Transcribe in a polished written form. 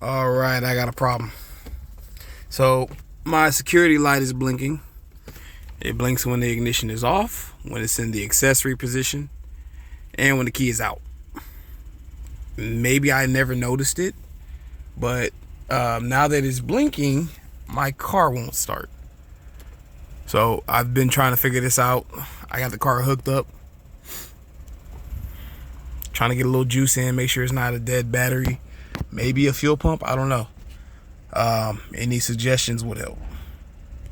All right, I got a problem. So my security light is blinking. It blinks when the ignition is off, when it's in the accessory position, and when the key is out. Maybe I never noticed it, but now that it's blinking, my car won't start. So I've been trying to figure this out. I got the car hooked up, trying to get a little juice in, make sure it's not a dead battery, maybe a fuel pump. I don't know. Any suggestions would help.